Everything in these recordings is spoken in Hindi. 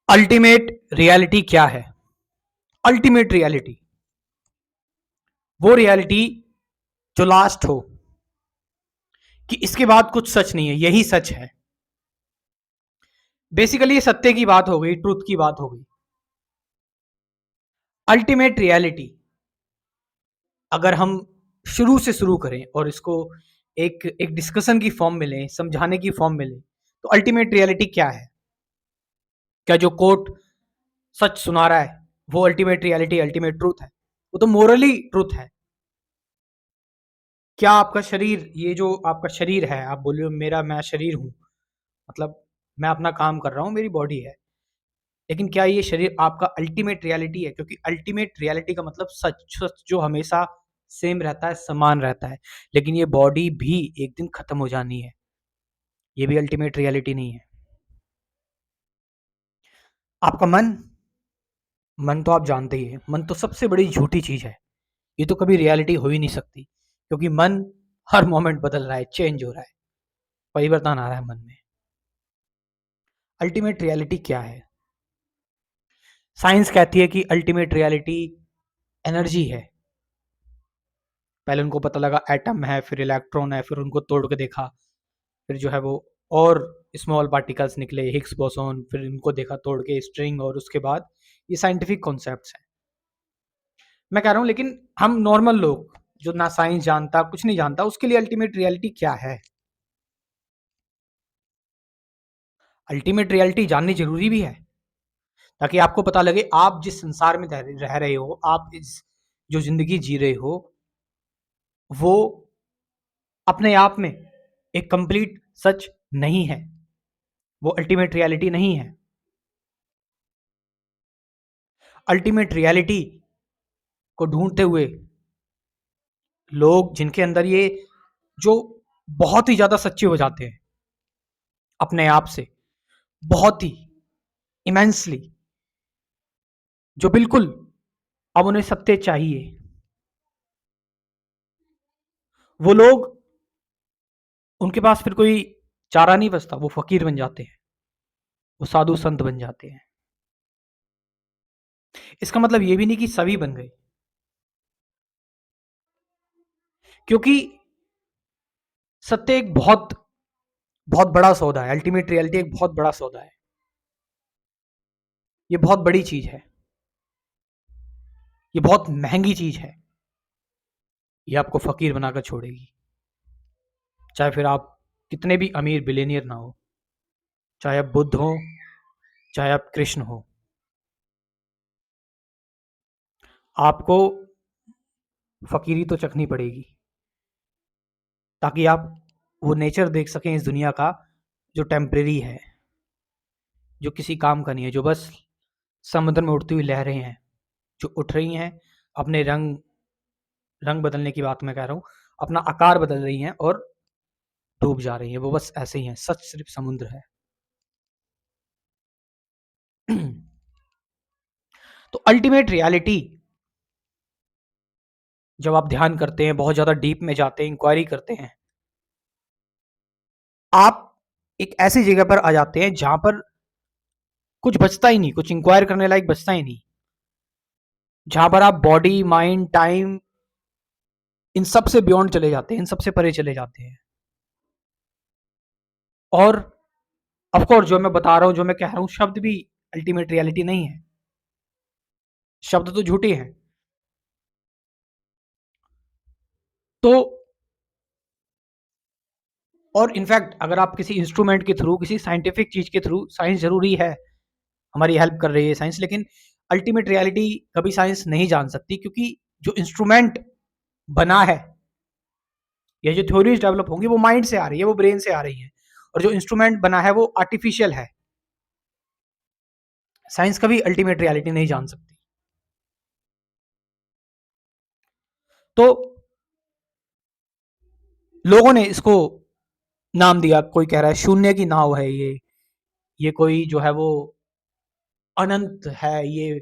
अल्टीमेट रियलिटी क्या है? अल्टीमेट रियलिटी वो रियलिटी जो लास्ट हो, कि इसके बाद कुछ सच नहीं है, यही सच है। बेसिकली ये सत्य की बात हो गई, ट्रूथ की बात हो गई। अल्टीमेट रियलिटी अगर हम शुरू से शुरू करें और इसको एक एक डिस्कशन की फॉर्म में लें, समझाने की फॉर्म में लें, तो अल्टीमेट रियलिटी क्या है? क्या जो कोर्ट सच सुना रहा है वो अल्टीमेट रियलिटी, अल्टीमेट ट्रूथ है? वो तो मोरली ट्रूथ है। क्या आपका शरीर, ये जो आपका शरीर है, आप बोल रहे हो मेरा, मैं शरीर हूं, मतलब मैं अपना काम कर रहा हूं, मेरी बॉडी है, लेकिन क्या ये शरीर आपका अल्टीमेट रियलिटी है? क्योंकि अल्टीमेट रियलिटी का मतलब सच, सच जो हमेशा सेम रहता है, समान रहता है। लेकिन ये बॉडी भी एक दिन खत्म हो जानी है, ये भी अल्टीमेट रियलिटी नहीं है। आपका मन, मन तो आप जानते ही हैं, मन तो सबसे बड़ी झूठी चीज है। ये तो कभी रियलिटी हो ही नहीं सकती, क्योंकि मन हर मोमेंट बदल रहा है, चेंज हो रहा है, परिवर्तन आ रहा है मन में। अल्टीमेट रियलिटी क्या है? साइंस कहती है कि अल्टीमेट रियलिटी एनर्जी है। पहले उनको पता लगा एटम है, फिर इलेक्ट्रॉन है, फिर उनको तोड़ के देखा, फिर जो है वो और स्मॉल पार्टिकल्स निकले, हिग्स बोसॉन, फिर इनको देखा तोड़ के स्ट्रिंग, और उसके बाद ये साइंटिफिक कॉन्सेप्ट्स हैं। मैं कह रहा हूं, लेकिन हम नॉर्मल लोग जो ना साइंस जानता, कुछ नहीं जानता, उसके लिए अल्टीमेट रियलिटी क्या है? अल्टीमेट रियलिटी जाननी जरूरी भी है, ताकि आपको पता लगे आप जिस संसार में रह रहे हो, आप इस जो जिंदगी जी रहे हो, वो अपने आप में एक कंप्लीट सच नहीं है, वो अल्टीमेट रियलिटी नहीं है। अल्टीमेट रियलिटी को ढूंढते हुए लोग, जिनके अंदर ये जो बहुत ही ज्यादा सच्चे हो जाते हैं अपने आप से, बहुत ही इमेंसली, जो बिल्कुल अब उन्हें सत्य चाहिए, वो लोग, उनके पास फिर कोई चारा नहीं बचता, वो फकीर बन जाते हैं, वो साधु संत बन जाते हैं। इसका मतलब ये भी नहीं कि सभी बन गए, क्योंकि सत्य एक बहुत बहुत बड़ा सौदा है। अल्टीमेट रियलिटी एक बहुत बड़ा सौदा है, ये बहुत बड़ी चीज है, ये बहुत महंगी चीज है। ये आपको फकीर बनाकर छोड़ेगी, चाहे फिर आप कितने भी अमीर बिलेनियर ना हो, चाहे आप बुद्ध हो, चाहे आप कृष्ण हो, आपको फकीरी तो चखनी पड़ेगी, ताकि आप वो नेचर देख सकें इस दुनिया का, जो टेम्परेरी है, जो किसी काम का नहीं है, जो बस समुद्र में उठती हुई लहरें हैं, जो उठ रही हैं, अपने रंग रंग बदलने की बात मैं कह रहा हूँ, अपना आकार बदल रही हैं और डूब जा रही हैं, वो बस ऐसे ही हैं, सच सिर्फ समुद्र है। तो अल्टीमेट रियलिटी, जब आप ध्यान करते हैं, बहुत ज्यादा डीप में जाते हैं, इंक्वायरी करते हैं, आप एक ऐसी जगह पर आ जाते हैं जहां पर कुछ बचता ही नहीं, कुछ इंक्वायर करने लायक बचता ही नहीं, जहां पर आप बॉडी, माइंड, टाइम, इन सब से बियॉन्ड चले जाते हैं, इन सबसे परे चले जाते हैं। और ऑफ कोर्स जो मैं बता रहा हूं, जो मैं कह रहा हूं, शब्द भी अल्टीमेट रियलिटी नहीं है, शब्द तो झूठे हैं। तो और इनफैक्ट अगर आप किसी इंस्ट्रूमेंट के थ्रू, किसी साइंटिफिक चीज के थ्रू, साइंस जरूरी है, हमारी हेल्प कर रही है साइंस, लेकिन अल्टीमेट रियलिटी कभी साइंस नहीं जान सकती, क्योंकि जो इंस्ट्रूमेंट बना है, ये जो थ्योरीज डेवलप होंगी, वो माइंड से आ रही है, वो ब्रेन से आ रही है, और जो इंस्ट्रूमेंट बना है वो आर्टिफिशियल है। साइंस कभी अल्टीमेट रियलिटी नहीं जान सकती। तो लोगों ने इसको नाम दिया, कोई कह रहा है शून्य की नाव है ये कोई जो है वो अनंत है, ये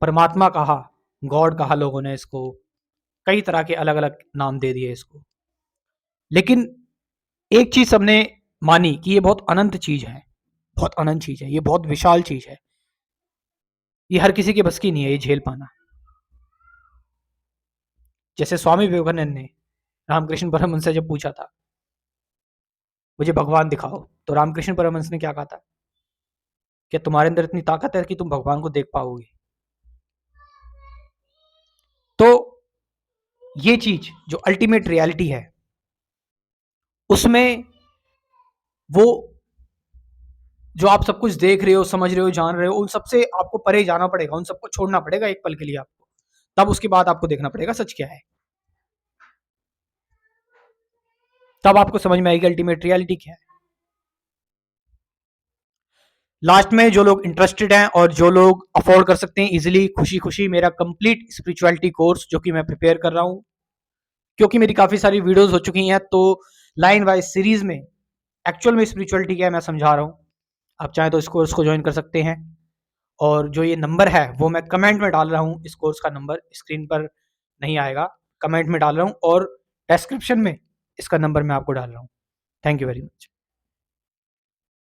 परमात्मा कहा, गॉड कहा लोगों ने इसको, कई तरह के अलग अलग नाम दे दिए इसको। लेकिन एक चीज सबने मानी कि ये बहुत अनंत चीज है, बहुत अनंत चीज़ है, ये बहुत विशाल चीज़ है, ये हर किसी के बस की नहीं है ये झेल पाना। जैसे स्वामी विवेकानंद ने रामकृष्ण परमहंस से जब पूछा था मुझे भगवान दिखाओ, तो रामकृष्ण परमहंस ने क्या कहा था, क्या तुम्हारे अंदर इतनी ताकत है कि तुम भगवान को देख पाओगे? तो ये चीज जो अल्टीमेट रियलिटी है, उसमें वो जो आप सब कुछ देख रहे हो, समझ रहे हो, जान रहे हो, उन सबसे आपको परे जाना पड़ेगा, उन सबको छोड़ना पड़ेगा एक पल के लिए आपको, तब उसके बाद आपको देखना पड़ेगा सच क्या है, तब आपको समझ में आएगी अल्टीमेट रियलिटी क्या है। लास्ट में जो लोग इंटरेस्टेड हैं और जो लोग अफोर्ड कर सकते हैं इजिली, खुशी खुशी मेरा कंप्लीट स्पिरिचुअलिटी कोर्स जो कि मैं प्रिपेयर कर रहा हूं, क्योंकि मेरी काफी सारी वीडियोस हो चुकी हैं, तो लाइन वाइज सीरीज में एक्चुअल में स्पिरिचुअलिटी क्या है मैं समझा रहा हूं। आप चाहें तो इस कोर्स को ज्वाइन कर सकते हैं, और जो ये नंबर है वो मैं कमेंट में डाल रहा हूँ, इस कोर्स का नंबर स्क्रीन पर नहीं आएगा, कमेंट में डाल रहा हूँ, और डिस्क्रिप्शन में इसका नंबर मैं आपको डाल रहा हूँ। Thank you very much.